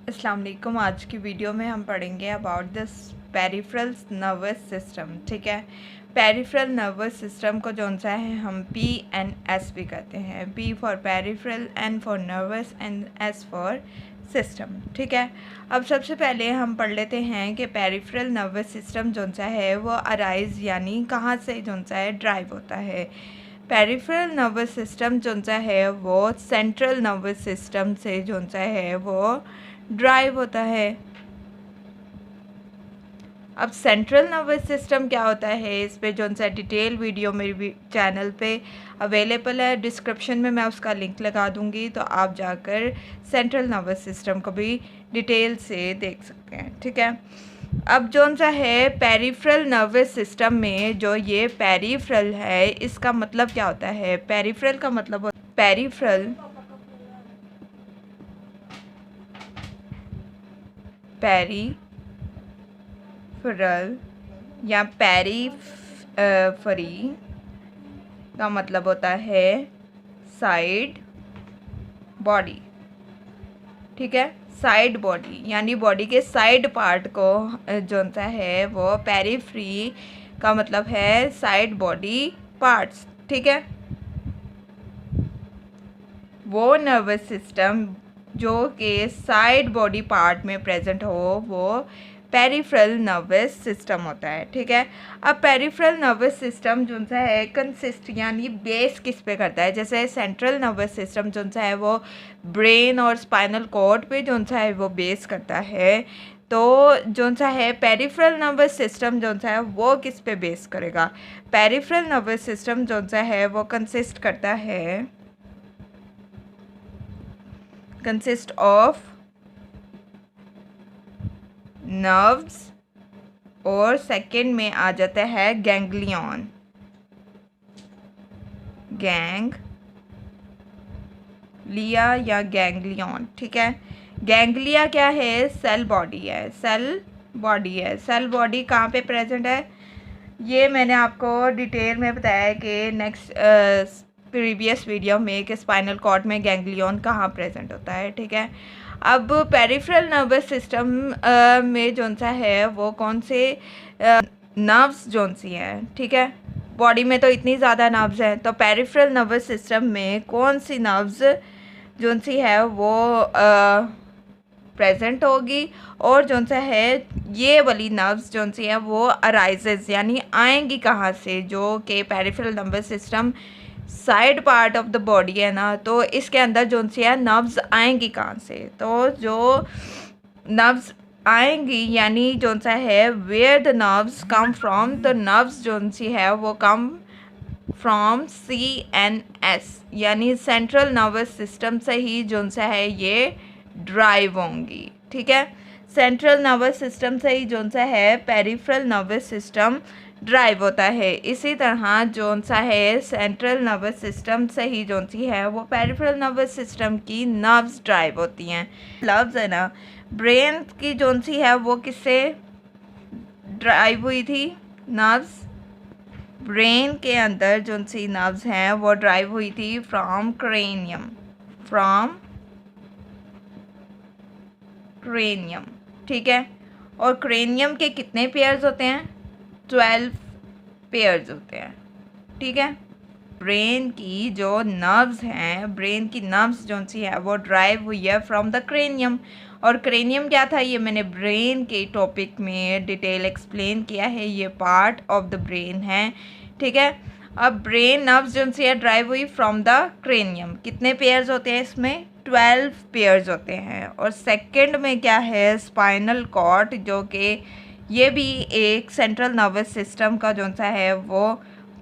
अस्सलाम वालेकुम। आज की वीडियो में हम पढ़ेंगे about this peripheral nervous system. ठीक है, पेरिफेरल नर्वस सिस्टम को जो सा है हम PNS भी कहते हैं। P for peripheral, N for nervous and S for system. ठीक है, अब सबसे पहले हम पढ़ लेते हैं कि पेरिफेरल नर्वस सिस्टम जो सा है वो अराइज यानी कहाँ से जो सा है ड्राइव होता है। पेरिफेरल नर्वस सिस्टम जो सा है वो सेंट्रल नर्वस सिस्टम से जो सा है वो ड्राइव होता है। अब सेंट्रल नर्वस सिस्टम क्या होता है, इस पे जो सा डिटेल वीडियो मेरे चैनल पे अवेलेबल है। डिस्क्रिप्शन में मैं उसका लिंक लगा दूंगी, तो आप जाकर सेंट्रल नर्वस सिस्टम को भी डिटेल से देख सकते हैं। ठीक है, अब जो सा है पेरिफेरल नर्वस सिस्टम में जो ये पेरिफेरल है, इसका मतलब क्या होता है। पेरिफेरल का मतलब पेरिफेरल पेरिफेरल या पेरीफरी का मतलब होता है साइड बॉडी। ठीक है, साइड बॉडी यानी बॉडी के साइड पार्ट को जो सा है वो पेरीफ्री का मतलब है साइड बॉडी पार्ट्स। ठीक है, वो नर्वस सिस्टम जो कि साइड बॉडी पार्ट में प्रेजेंट हो वो पेरिफेरल नर्वस सिस्टम होता है। ठीक है, अब पेरिफेरल नर्वस सिस्टम जो सा है कंसिस्ट यानी बेस किस पे करता है। जैसे सेंट्रल नर्वस सिस्टम जो सा है वो ब्रेन और स्पाइनल कॉर्ड पे जो सा है वो बेस करता है, तो जो सा है पेरिफेरल नर्वस सिस्टम जो सा है वो किस पे बेस करेगा। पेरिफेरल नर्वस सिस्टम जो सा है वो कंसिस्ट ऑफ नर्व्स और सेकंड में आ जाता है गैंग्लियन। गैंगलिया या गैंग्लियन। ठीक है, गैंग्लिया क्या है, सेल बॉडी है। सेल बॉडी कहाँ पे प्रेजेंट है, ये मैंने आपको डिटेल में बताया कि नेक्स्ट प्रीवियस वीडियो में कि स्पाइनल कॉर्ड में गैंग्लियन कहाँ प्रेजेंट होता है। ठीक है, अब पेरिफेरल नर्वस सिस्टम में जो सा है वो कौन से नर्व्स जो सी हैं। ठीक है, बॉडी में तो इतनी ज़्यादा नर्व्स हैं, तो पेरिफेरल नर्वस सिस्टम में कौन सी नर्व्स जो सी है वो प्रेजेंट होगी, और जो सा है ये वाली नर्व्स जो सी है वो अराइजेज यानी आएंगी कहाँ से, जो कि peripheral nervous system side part of the body है ना, तो इसके अंदर जो सी है नर्व्स आएंगी कहाँ से। तो जो नर्व्स आएंगी यानी जो सा है where the nerves come from, the nerves जो सी है वो कम फ्रॉम CNS यानी सेंट्रल नर्वस सिस्टम से ही जो सा है ये ड्राइव होंगी। ठीक है, सेंट्रल नर्वस सिस्टम से ही जो सा है पेरिफेरल नर्वस सिस्टम ड्राइव होता है। इसी तरह जो सा है सेंट्रल नर्वस सिस्टम से ही जो सी है वो पेरिफेरल नर्वस सिस्टम की नर्व्स ड्राइव होती हैं। नर्व्स है ना, ब्रेन की जो सी है वो किससे ड्राइव हुई थी, नर्व्स ब्रेन के अंदर जो सी नर्व्स हैं वो ड्राइव हुई थी फ्रॉम क्रेनियम। ठीक है, और क्रेनियम के कितने पेयर्स होते हैं, 12 पेयर्स होते हैं। ठीक है, ब्रेन की जो नर्व्स हैं, ब्रेन की नर्व्स जो सी है वो ड्राइव हुई है फ्रॉम द क्रेनियम। और क्रेनियम क्या था, ये मैंने ब्रेन के टॉपिक में डिटेल एक्सप्लेन किया है, ये पार्ट ऑफ द ब्रेन है। ठीक है, अब ब्रेन नर्व्स जो सी है ड्राइव हुई फ्रॉम द क्रेनियम। कितने पेयर्स होते हैं इसमें, 12 पेयर्स होते हैं। और सेकंड में क्या है, स्पाइनल कॉर्ड, जो कि ये भी एक सेंट्रल नर्वस सिस्टम का जो सा है वो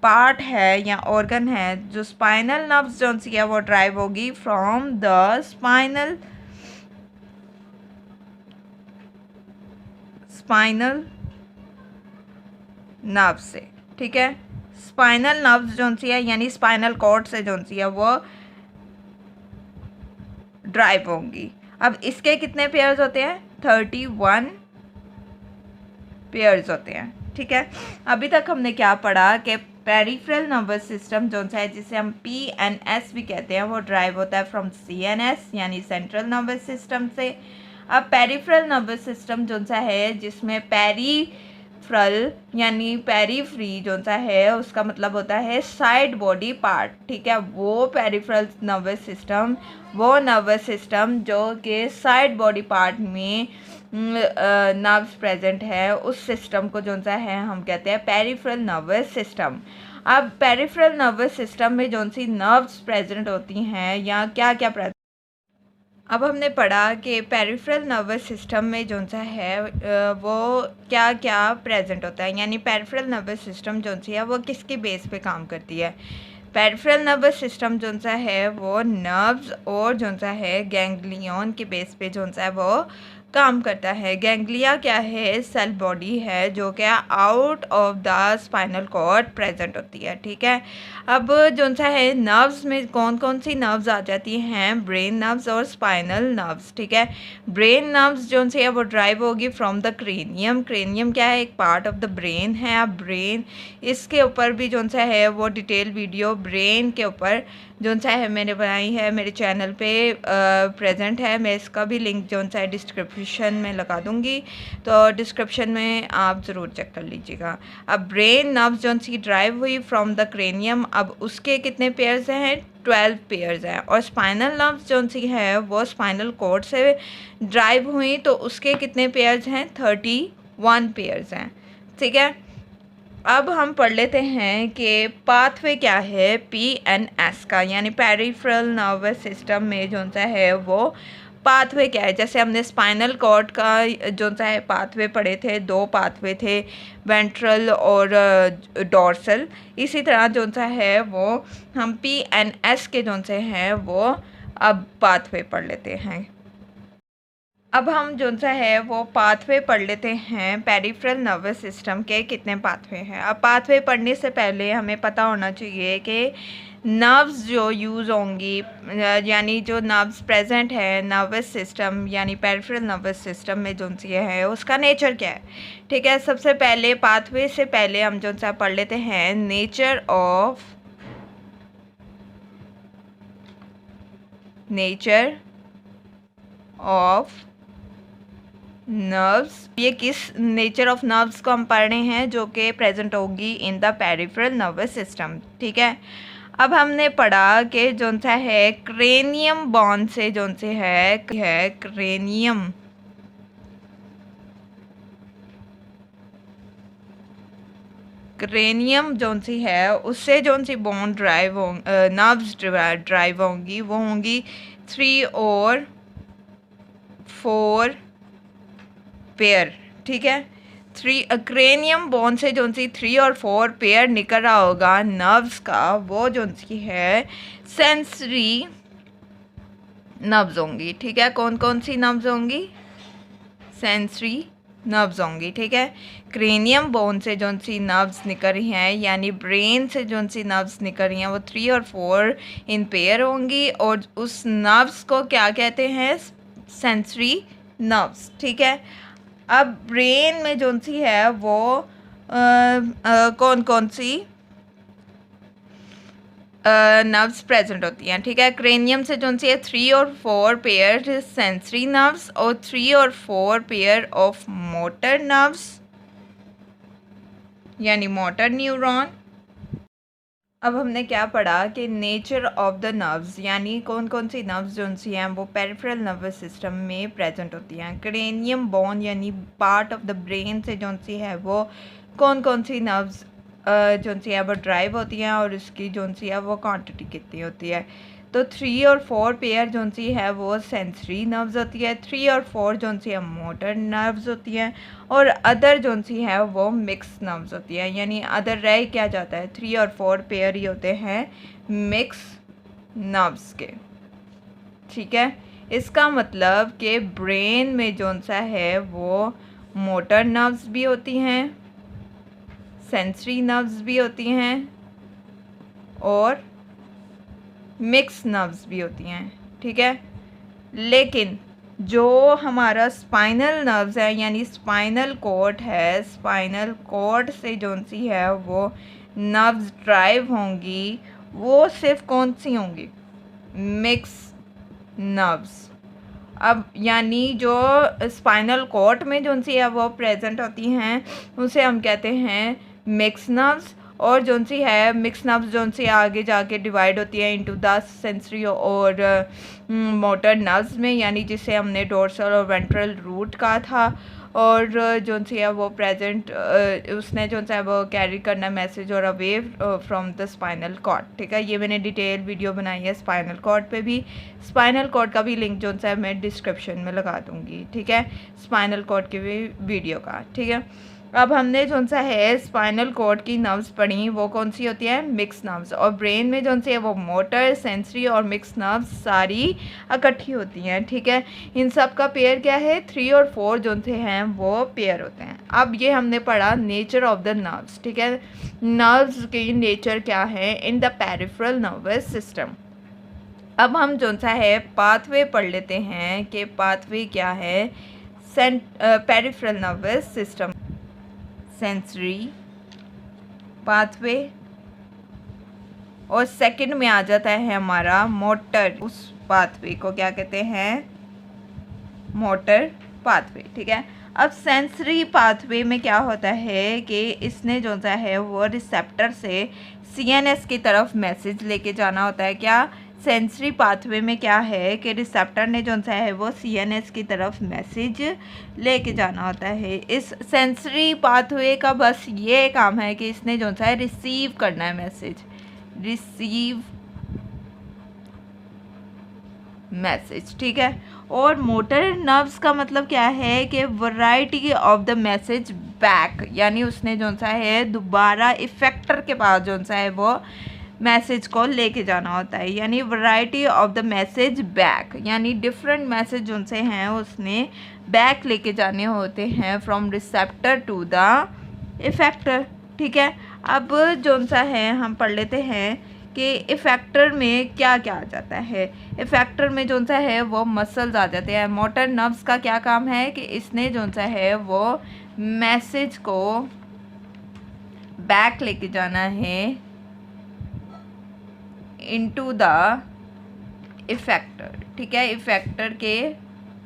पार्ट है या ऑर्गन है। जो स्पाइनल नर्व्स जो सी है वो ड्राइव होगी फ्रॉम द स्पाइनल नर्व से। ठीक है, स्पाइनल नर्व्स जो सी है यानी स्पाइनल कॉर्ड से जो सी है वो ड्राइव होंगी। अब इसके कितने पेयर्स होते हैं, 31 पेयर्स होते हैं। ठीक है, अभी तक हमने क्या पढ़ा कि पेरिफेरल नर्वस सिस्टम जो है जिसे हम PNS भी कहते हैं वो ड्राइव होता है फ्रॉम CNS यानी सेंट्रल नर्वस सिस्टम से। अब पेरिफेरल नर्वस सिस्टम जो सा है जिसमें पेरीफ्रल यानी पेरीफ्री जो सा है उसका मतलब होता है साइड बॉडी पार्ट, ठीक है। वो पेरिफेरल नर्वस सिस्टम वो नर्वस सिस्टम जो कि साइड बॉडी पार्ट में नर्व्स प्रेजेंट है, उस सिस्टम को जो सा है हम कहते हैं पेरिफेरल नर्वस सिस्टम। अब पेरिफेरल नर्वस सिस्टम में जो सी नर्व्स प्रेजेंट होती हैं या क्या क्या अब हमने पढ़ा कि पेरिफेरल नर्वस सिस्टम में जो सा है वो क्या क्या प्रेजेंट होता है, यानी पेरिफेरल नर्वस सिस्टम जो सी है वो किसके बेस पे काम करती है। पेरिफेरल नर्वस सिस्टम जो सा है वो नर्व्स और जो सा है गैंग्लियन के बेस पे जो सा है वो काम करता है। गैंग्लिया क्या है, सेल बॉडी है जो क्या out of the spinal cord present होती है, ठीक है। अब जो सा है नर्व्स में कौन कौन सी नर्व्स आ जाती हैं, ब्रेन नर्व्स और स्पाइनल नर्व्स, ठीक है। ब्रेन नर्व्स जो सी है वो ड्राइव होगी फ्रॉम द क्रेनियम। क्रेनियम क्या है, एक पार्ट ऑफ द ब्रेन है। अब ब्रेन इसके ऊपर भी जो सा है वो डिटेल वीडियो ब्रेन के ऊपर जो सा है मैंने बनाई है, मेरे चैनल पे प्रेजेंट है। मैं इसका भी लिंक जो सा है डिस्क्रिप्शन में लगा दूंगी, तो डिस्क्रिप्शन में आप ज़रूर चेक कर लीजिएगा। अब ब्रेन नर्व्स जो सी ड्राइव हुई फ्रॉम द क्रेनियम, अब उसके कितने पेयर्स हैं, 12 पेयर्स हैं। और स्पाइनल नर्व्स जो सी है वो स्पाइनल कॉर्ड से ड्राइव हुई, तो उसके कितने पेयर्स हैं, 31 पेयर्स हैं, ठीक है। अब हम पढ़ लेते हैं कि पाथवे क्या है PNS का, यानी पेरिफेरल नर्वस सिस्टम में जो सा है वो पाथवे क्या है। जैसे हमने स्पाइनल कॉर्ड का जो सा है पाथवे पढ़े थे, 2 पाथवे थे, वेंट्रल और डोर्सल। इसी तरह जो सा है वो हम PNS के जो से हैं वो अब पाथवे पढ़ लेते हैं। अब हम जो सा है वो पाथवे पढ़ लेते हैं। पेरिफेरल नर्वस सिस्टम के कितने पाथवे हैं। अब पाथवे पढ़ने से पहले हमें पता होना चाहिए कि नर्व्स जो यूज़ होंगी, यानी जो नर्व्स प्रेजेंट है नर्वस सिस्टम यानी पेरिफेरल नर्वस सिस्टम में जो सी है उसका नेचर क्या है, ठीक है। सबसे पहले पाथवे से पहले हम जो सा पढ़ लेते हैं नेचर ऑफ नर्व्स। ये किस नेचर ऑफ नर्व्स को हम पढ़ रहे हैं, जो कि प्रेजेंट होगी in the peripheral nervous system, ठीक है। अब हमने पढ़ा कि जो सा है क्रेनियम बोन से जो से है क्रेनियम जो सी है उससे जो सी बोन ड्राइव हो नर्व्स ड्राइव होंगी, वो होंगी 3 और 4 पेयर, ठीक है। क्रेनियम बोन से जो सी 3 और 4 पेयर निकल रहा होगा नर्व्स का, वो जो सी है सेंसरी नर्व्स होंगी, ठीक है। कौन कौन सी नर्व्स होंगी, सेंसरी नर्व्स होंगी, ठीक है। क्रेनियम बोन से जो सी नर्व्स निकल रही हैं यानी ब्रेन से जो सी नर्व्स निकल रही हैं वो 3 और 4 इन पेयर होंगी, और उस नर्व्स को क्या कहते हैं, सेंसरी नर्व्स, ठीक है। अब ब्रेन में जो सी है वो कौन कौन सी नर्व्स प्रेजेंट होती हैं, ठीक है। क्रेनियम से जो सी है 3 और 4 पेयर सेंसरी नर्व्स और 3 और 4 पेयर ऑफ मोटर नर्व्स यानी मोटर न्यूरॉन। अब हमने क्या पढ़ा कि नेचर ऑफ द नर्व्स, यानी कौन कौन सी नर्व्स जो सी हैं वो पेरिफेरल नर्वस सिस्टम में प्रेजेंट होती हैं। क्रेनियम बोन यानी पार्ट ऑफ द ब्रेन से जो सी है वो कौन कौन सी नर्व्स जो सी है वो ड्राइव होती हैं, और उसकी जो सी है वो क्वांटिटी कितनी होती है। तो 3 और 4 पेयर जो सी है वो सेंसरी नर्व्स होती है, 3 और 4 जो सी है मोटर नर्व्स होती हैं, और अदर जो सी है वो मिक्स नर्व्स होती है। यानी अदर रह क्या जाता है, 3 और 4 पेयर ही होते हैं मिक्स नर्व्स के, ठीक है। इसका मतलब कि ब्रेन में जो सा है वो मोटर नर्व्स भी होती हैं, सेंसरी नर्व्स भी होती हैं, और मिक्स नर्व्स भी होती हैं, ठीक है। लेकिन जो हमारा स्पाइनल नर्व्स है यानी स्पाइनल कॉर्ड है, स्पाइनल कॉर्ड से जो सी है वो नर्व्स ड्राइव होंगी, वो सिर्फ कौन सी होंगी, मिक्स नर्व्स। अब यानी जो स्पाइनल कॉर्ड में जो सी है वो प्रेजेंट होती हैं उसे हम कहते हैं मिक्स नर्व्स। और जो सी है मिक्स नर्व्स जो सी आगे जाके डिवाइड होती है इनटू द सेंसरी और मोटर नर्व्स में, यानी जिसे हमने डोर्सल और वेंट्रल रूट कहा था। और जो सी है वो प्रेजेंट उसने जो सा है वो कैरी करना मैसेज और away from the spinal cord. ठीक है, ये मैंने डिटेल वीडियो बनाई है स्पाइनल कॉर्ड पे भी। स्पाइनल कॉर्ड का भी लिंक जो सा है मैं डिस्क्रिप्शन में लगा दूँगी। ठीक है, स्पाइनल कॉर्ड के भी वीडियो का। ठीक है, अब हमने जो सा है स्पाइनल कॉर्ड की नर्व्स पढ़ी, वो कौन सी होती है? Mix nerves. और ब्रेन में जो सी है वो मोटर, सेंसरी और मिक्स नर्व्स सारी इकट्ठी होती हैं। ठीक है, इन सब का पेयर क्या है? 3 और 4 जो से हैं वो पेयर होते हैं। अब ये हमने पढ़ा नेचर ऑफ द नर्व्स। ठीक है, नर्व्स की नेचर क्या है in the peripheral nervous system. अब हम जो सा है पाथवे पढ़ लेते हैं कि पाथवे क्या है peripheral nervous system. Sensory pathway, और सेकंड में आ जाता है हमारा मोटर। उस पाथवे को क्या कहते हैं? Motor pathway. ठीक है, अब सेंसरी पाथवे में क्या होता है कि इसने जो सा है वो रिसेप्टर से सीएनएस की तरफ मैसेज लेके जाना होता है। क्या सेंसरी पाथवे में क्या है कि रिसेप्टर ने जो सा है वो सीएनएस की तरफ मैसेज लेके जाना होता है। इस सेंसरी पाथवे का बस ये काम है कि इसने जो सा है रिसीव करना है मैसेज, रिसीव मैसेज। ठीक है, और मोटर नर्व्स का मतलब क्या है कि variety of the message back, यानी उसने जो सा है दोबारा इफेक्टर के पास जो सा है वो मैसेज को लेके जाना होता है। यानी variety of the message back, यानी डिफरेंट मैसेज जो से हैं उसने बैक लेके जाने होते हैं from receptor to the effector. ठीक है, अब जो सा है हम पढ़ लेते हैं कि इफेक्टर में क्या क्या आ जाता है। इफेक्टर में जो सा है वो मसल्स आ जाते हैं। मोटर नर्व्स का क्या काम है कि इसने जो सा है वो मैसेज को बैक लेके जाना है इनटू द इफेक्टर। ठीक है, इफेक्टर के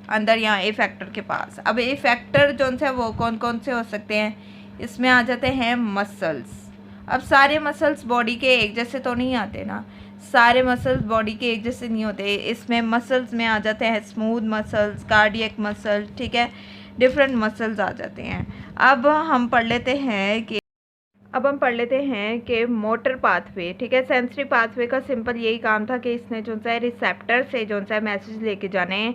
अंदर, यहाँ इफेक्टर के पास। अब इफेक्टर जो से वो कौन कौन से हो सकते हैं? इसमें आ जाते हैं मसल्स। अब सारे मसल्स बॉडी के एक जैसे तो नहीं आते ना, सारे मसल्स बॉडी के एक जैसे नहीं होते। इसमें मसल्स में आ जाते हैं स्मूथ मसल्स, कार्डियक मसल। ठीक है, डिफरेंट मसल्स आ जाते हैं। अब हम पढ़ लेते हैं कि मोटर पाथवे। ठीक है, सेंसरी पाथवे का सिंपल यही काम था कि इसने जो सा रिसेप्टर से जो सा मैसेज लेके जाने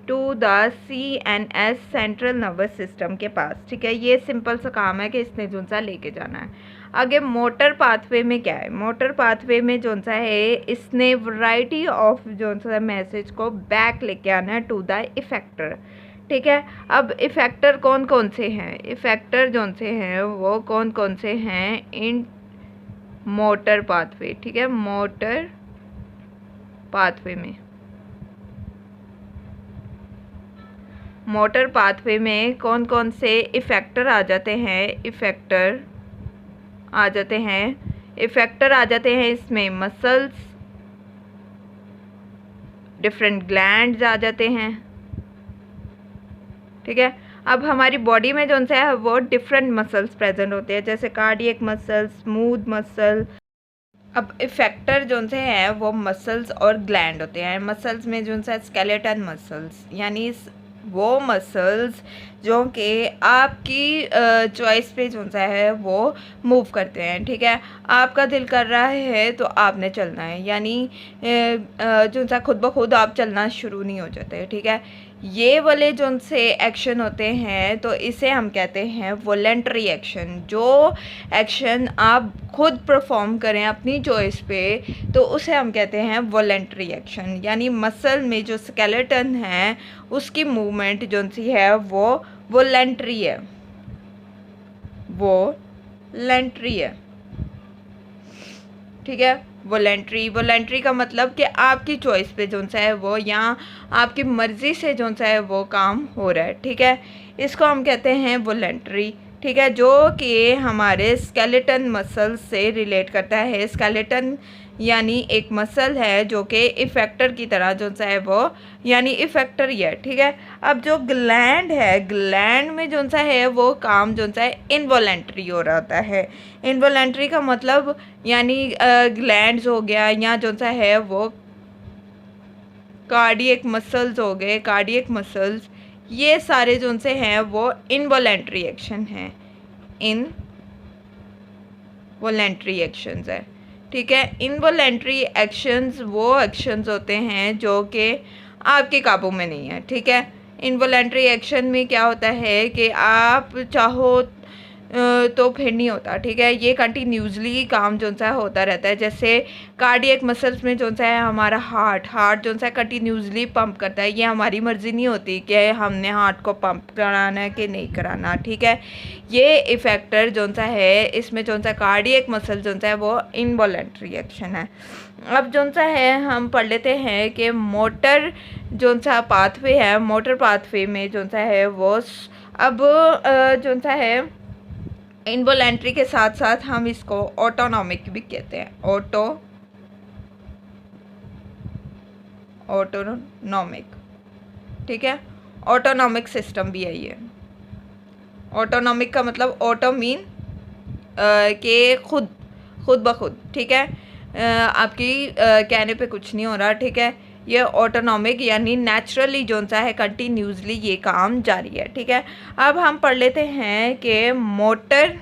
to the CNS central nervous system के पास। ठीक है, ये सिंपल सा काम है कि इसने जो सा लेके जाना है। आगे मोटर पाथवे में क्या है? मोटर पाथवे में जो सा है इसने वैरायटी ऑफ जो सा मैसेज को बैक लेके आना है टू द इफेक्टर। ठीक है, अब इफेक्टर कौन कौन से हैं? इफेक्टर जो से हैं वो कौन कौन से हैं इन मोटर पाथवे। ठीक है, मोटर पाथवे में, मोटर पाथवे में कौन कौन से इफेक्टर आ जाते हैं? इफेक्टर आ जाते हैं इसमें मसल्स, डिफरेंट ग्लैंड्स आ जाते हैं। ठीक है, अब हमारी बॉडी में जो सा है वो डिफरेंट मसल्स प्रेजेंट होते हैं, जैसे कार्डियक मसल, स्मूथ मसल। अब इफेक्टर जो से हैं वो मसल्स और ग्लैंड होते हैं। मसल्स में जो सा स्केलेटन मसल्स, यानी वो मसल्स जो कि आपकी चॉइस पे जो सा है वो मूव करते हैं। ठीक है, आपका दिल कर रहा है तो आपने चलना है, यानी जो सा खुद ब खुद आप चलना शुरू नहीं हो जाते। ठीक है, ये वाले जो से एक्शन होते हैं तो इसे हम कहते हैं वॉलेंटरी एक्शन। जो एक्शन आप खुद परफॉर्म करें अपनी चॉइस पे तो उसे हम कहते हैं वॉलेंटरी एक्शन। यानी मसल में जो स्केलेटन है उसकी मूवमेंट जो सी है वो वॉलेंटरी है, वॉलेंटरी है। ठीक है, वॉलेंट्री का मतलब कि आपकी चॉइस पे जो सा है वो, यहाँ आपकी मर्ज़ी से जो सा है वो काम हो रहा है। ठीक है, इसको हम कहते हैं वॉलेंट्री। ठीक है, जो कि हमारे स्केलेटन मसल से रिलेट करता है। स्केलेटन यानी एक मसल है जो कि इफेक्टर की तरह जो सा है वो यानी इफेक्टर ही है, ठीक है। अब जो ग्लैंड है, ग्लैंड में जो सा है वो काम जो सा है इनवॉलेंट्री हो रहा होता है। इनवॉलेंट्री का मतलब यानी ग्लैंड्स हो गया या जो सा है वो कार्डियक मसल्स हो गए, कार्डियक मसल्स, ये सारे जो से हैं वो इनवॉलेंट्री एक्शन हैं, इनवॉलेंट्री एक्शंस है, ठीक है। इनवॉलेंट्री एक्शंस वो एक्शंस होते हैं जो कि आपके काबू में नहीं है, ठीक है। इनवॉलेंट्री एक्शन में क्या होता है कि आप चाहो तो फिर नहीं होता, ठीक है। ये कंटिन्यूसली काम जो सा होता रहता है। जैसे कार्डियक मसल्स में जो सा है हमारा हार्ट जो सा कंटिन्यूसली पंप करता है, ये हमारी मर्ज़ी नहीं होती कि हमने हार्ट को पंप कराना है कि नहीं कराना, ठीक है। ये इफेक्टर जो सा है इसमें जो सा कार्डियक मसल जो सा है वो इनवॉलेंट्री एक्शन है। अब जो सा है हम पढ़ लेते हैं कि मोटर जो सा पाथवे है, मोटर पाथवे में जो सा है वो अब जो सा है इनवॉलेंट्री के साथ साथ हम इसको ऑटोनॉमिक भी कहते हैं, ऑटोनॉमिक, ठीक है। ऑटोनॉमिक सिस्टम भी है ये। ऑटोनॉमिक का मतलब ऑटो मीन के खुद ब खुद, ठीक है। आपकी कहने पे कुछ नहीं हो रहा, ठीक है। ये ऑटोनॉमिक यानी नेचुरली जो सा है कंटिन्यूसली ये काम जारी है, ठीक है। अब हम पढ़ लेते हैं कि मोटर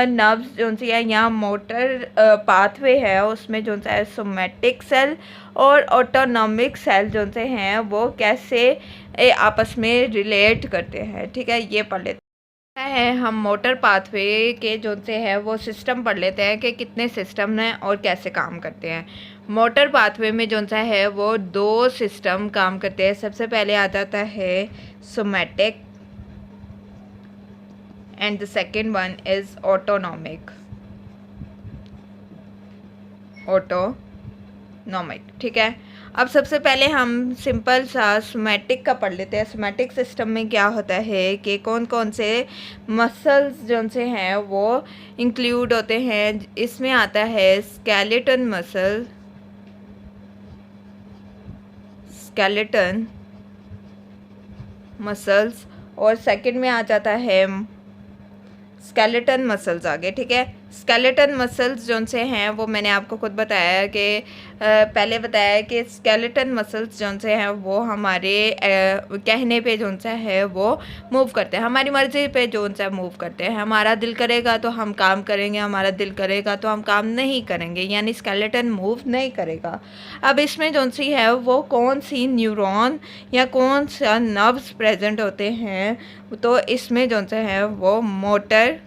नर्व्स जो सी है या मोटर पाथवे है उसमें जो सा है सोमैटिक सेल और ऑटोनॉमिक सेल जो से हैं वो कैसे आपस में रिलेट करते हैं, ठीक है। ये पढ़ लेते है हम मोटर पाथवे के जो से है वो सिस्टम पढ़ लेते हैं कि कितने सिस्टम हैं और कैसे काम करते हैं। मोटर पाथवे में जो सा है वो दो सिस्टम काम करते हैं। सबसे पहले आ जाता है somatic and the second one is autonomic, ठीक है। अब सबसे पहले हम सिंपल सा सोमैटिक का पढ़ लेते हैं। सोमैटिक सिस्टम में क्या होता है कि कौन कौन से मसल्स जो से हैं वो इंक्लूड होते हैं। इसमें आता है स्केलेटन मसल, स्केलेटन मसल्स, और सेकंड में आ जाता है स्केलेटन मसल्स आगे, ठीक है। स्केलेटन मसल्स जो से हैं वो मैंने आपको खुद बताया कि पहले बताया कि स्केलेटन मसल्स जो से हैं वो हमारे कहने पे जो सा है वो मूव करते हैं, हमारी मर्ज़ी पे जो सा मूव करते हैं। हमारा दिल करेगा तो हम काम करेंगे, हमारा दिल करेगा तो हम काम नहीं करेंगे, यानी स्केलेटन मूव नहीं करेगा। अब इसमें जो सी है वो कौन सी न्यूरॉन या कौन सा नर्व्स प्रेजेंट होते हैं, तो इसमें जो सा है वो मोटर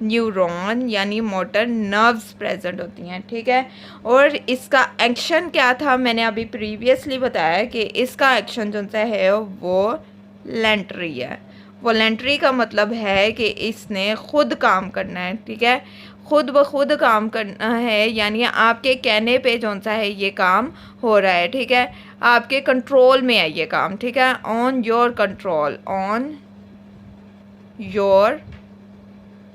न्यूरॉन यानी मोटर नर्व्स प्रेजेंट होती हैं, ठीक है। और इसका एक्शन क्या था मैंने अभी प्रीवियसली बताया कि इसका एक्शन जो सा है वो वॉलेंट्री है। वॉलेंट्री का मतलब है कि इसने खुद काम करना है, ठीक है। खुद ब खुद काम करना है, यानी आपके कहने पे जो सा है ये काम हो रहा है, ठीक है। आपके कंट्रोल में है ये काम, ठीक है। On your control, on your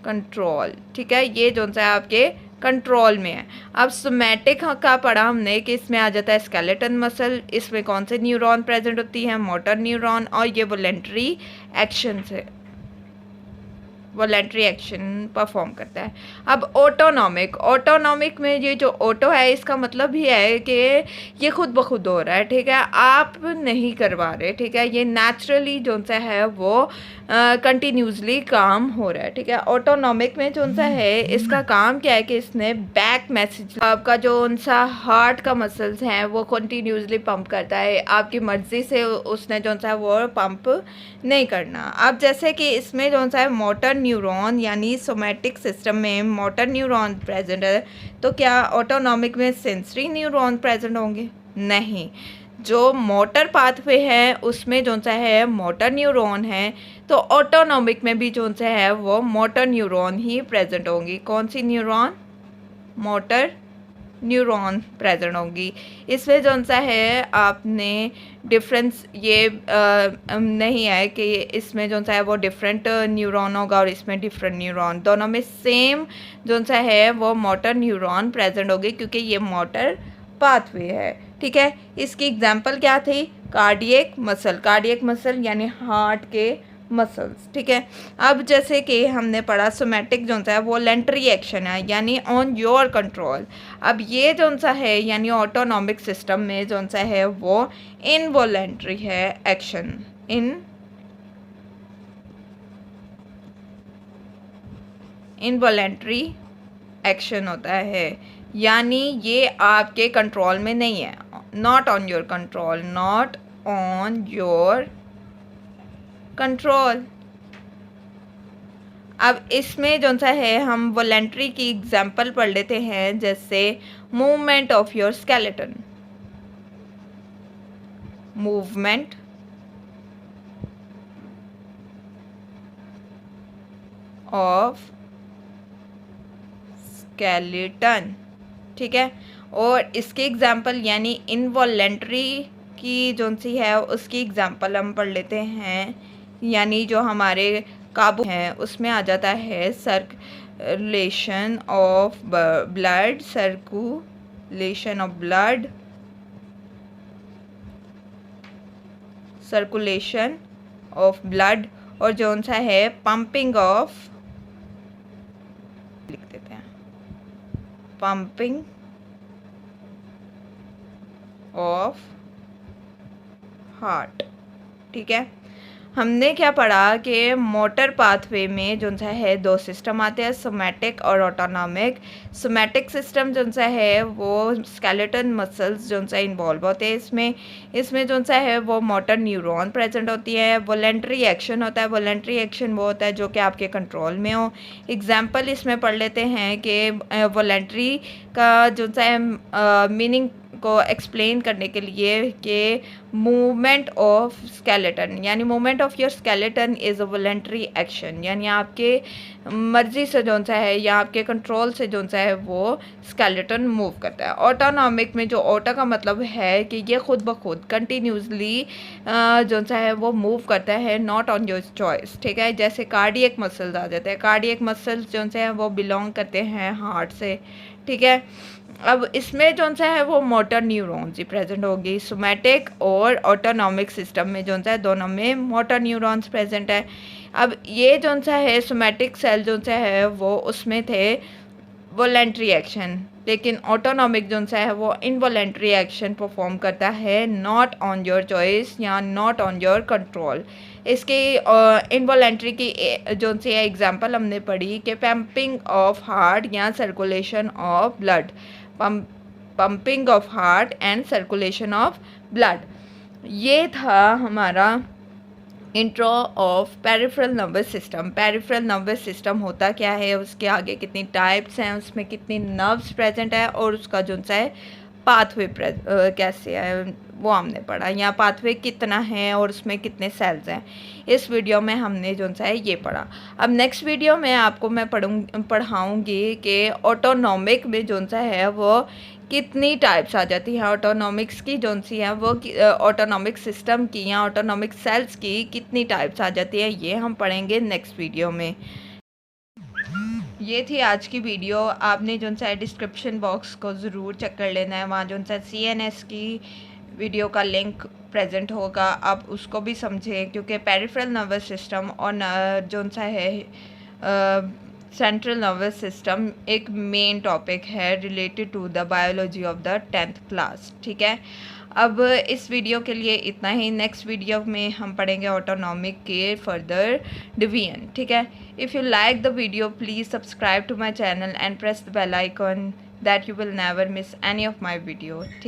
control, ठीक है। ये जो सा है आपके कंट्रोल में है। अब सोमैटिक का पढ़ा हमने कि इसमें आ जाता है स्केलेटन मसल, इसमें कौन से न्यूरॉन प्रेजेंट होती है, मोटर न्यूरॉन, और ये वॉलेंट्री एक्शन से वॉलेंट्री एक्शन परफॉर्म करता है। अब ऑटोनॉमिक, ऑटोनॉमिक में ये जो ऑटो है इसका मतलब ही है कि ये खुद ब खुद हो रहा है, ठीक है। आप नहीं करवा रहे, ठीक है। ये नेचुरली जो सा है वो कंटिन्यूसली काम हो रहा है, ठीक है। ऑटोनॉमिक में जो सा है इसका काम क्या है कि इसने बैक मैसेज, आपका जो उनसा हार्ट का मसल्स हैं वो कंटिन्यूसली पंप करता है, आपकी मर्ज़ी से उसने जो सा वो पंप नहीं करना। अब जैसे कि इसमें जो सा है मोटर न्यूरॉन यानी सोमैटिक सिस्टम में मोटर न्यूरॉन प्रेजेंट है, तो क्या ऑटोनॉमिक में सेंसरी न्यूरॉन प्रेजेंट होंगे? नहीं। जो मोटर पाथवे है उसमें जो सा है मोटर न्यूरॉन है, तो ऑटोनॉमिक में भी जो सा है वो मोटर न्यूरॉन ही प्रेजेंट होंगी। कौन सी न्यूरॉन? मोटर न्यूरॉन प्रेजेंट होंगी। इसमें जो सा है आपने डिफरेंस ये नहीं है कि इसमें जो सा है वो डिफरेंट न्यूरॉन होगा और इसमें डिफरेंट न्यूरॉन, दोनों में सेम जो सा है वो मोटर न्यूरॉन प्रेजेंट होगी क्योंकि ये मोटर पाथवे है। ठीक है, इसकी एग्जांपल क्या थी? कार्डियक मसल, कार्डियक मसल यानी हार्ट के मसल्स। ठीक है, अब जैसे कि हमने पढ़ा सोमैटिक जो सा है वॉलेंटरी एक्शन है यानी ऑन योर कंट्रोल। अब ये जो सा है यानी ऑटोनॉमिक सिस्टम में जो सा है वो इनवॉलेंटरी है एक्शन, इनवॉलेंटरी एक्शन होता है, यानी ये आपके कंट्रोल में नहीं है, not on your control, not on your control. अब इसमें जो सा है हम वॉलेंट्री की एग्जांपल पढ़ लेते हैं, जैसे movement of your skeleton, movement of skeleton. ठीक है, और इसकी एग्जांपल यानी इनवॉलेंट्री की जो सी है उसकी एग्जांपल हम पढ़ लेते हैं, यानी जो हमारे काबू हैं उसमें आ जाता है circulation of blood, circulation of blood, circulation of blood, और जो सा है पंपिंग ऑफ, लिख देते हैं पंपिंग ऑफ हार्ट। ठीक है, हमने क्या पढ़ा कि मोटर पाथवे में जो सा है दो सिस्टम आते हैं, सोमैटिक और ऑटोनॉमिक। सोमैटिक सिस्टम जो सा है वो स्केलेटन मसल्स जो सा इन्वॉल्व होते हैं इसमें जो सा है वो मोटर न्यूरॉन प्रेजेंट होती है। वॉलेंट्री एक्शन होता है, वॉलेंट्री एक्शन वो होता है जो कि आपके कंट्रोल में हो। एग्जाम्पल इसमें पढ़ लेते हैं कि वॉलेंट्री का जो सा है मीनिंग को एक्सप्लेन करने के लिए कि मूवमेंट ऑफ स्केलेटन यानी movement of your skeleton is a voluntary action, यानी आपके मर्जी से जो सा है या आपके कंट्रोल से जो सा है वो स्केलेटन मूव करता है। ऑटोनॉमिक में जो ऑटो का मतलब है कि ये खुद ब खुद कंटिन्यूसली जो सा है वो मूव करता है, नॉट ऑन योर चॉइस। ठीक है, जैसे कार्डियक मसल्स आ जाते हैं, कार्डियक मसल्स जो से हैं वो बिलोंग करते हैं हार्ट से। ठीक है, अब इसमें जो सा है वो मोटर न्यूरॉन्स ही प्रेजेंट होगी। सोमैटिक और ऑटोनॉमिक सिस्टम में जो सा है दोनों में मोटर न्यूरॉन्स प्रेजेंट है। अब ये जो सा है सोमैटिक सेल जो सा है वो उसमें थे वॉलेंट्री एक्शन, लेकिन ऑटोनॉमिक जो सा है वो इनवॉलेंट्री एक्शन परफॉर्म करता है, नॉट ऑन योर चॉइस या नॉट ऑन योर कंट्रोल। इसकी इनवॉलेंट्री की जो सी एग्जांपल हमने पढ़ी कि पंपिंग ऑफ हार्ट या circulation of blood, pumping of heart and circulation of blood. ये था हमारा intro of peripheral nervous system. Peripheral nervous system होता क्या है, उसके आगे कितनी टाइप्स हैं, उसमें कितनी नर्व्स प्रेजेंट है और उसका जो सा है पाथवे कैसे है वो हमने पढ़ा। यहाँ पाथवे कितना है और उसमें कितने सेल्स हैं, इस वीडियो में हमने जो सा है ये पढ़ा। अब नेक्स्ट वीडियो में आपको मैं पढ़ाऊँगी कि ऑटोनॉमिक में जो सा है वो कितनी टाइप्स आ जाती हैं, ऑटोनॉमिक्स की जो सी है वो ऑटोनॉमिक सिस्टम की या ऑटोनॉमिक सेल्स की कितनी टाइप्स आ जाती है, ये हम पढ़ेंगे नेक्स्ट वीडियो में। ये थी आज की वीडियो। आपने जो सा डिस्क्रिप्शन बॉक्स को ज़रूर चेक कर लेना है, वहाँ जो सा CNS की वीडियो का लिंक प्रेजेंट होगा, आप उसको भी समझें क्योंकि पेरिफेरल नर्वस सिस्टम और जो सा है सेंट्रल नर्वस सिस्टम एक मेन टॉपिक है related to the biology of the 10th class. ठीक है, अब इस वीडियो के लिए इतना ही। नेक्स्ट वीडियो में हम पढ़ेंगे ऑटोनॉमिक के फर्दर डिवीजन। ठीक है, if you like the video please subscribe to my channel and press the bell icon that you will never miss any of my video.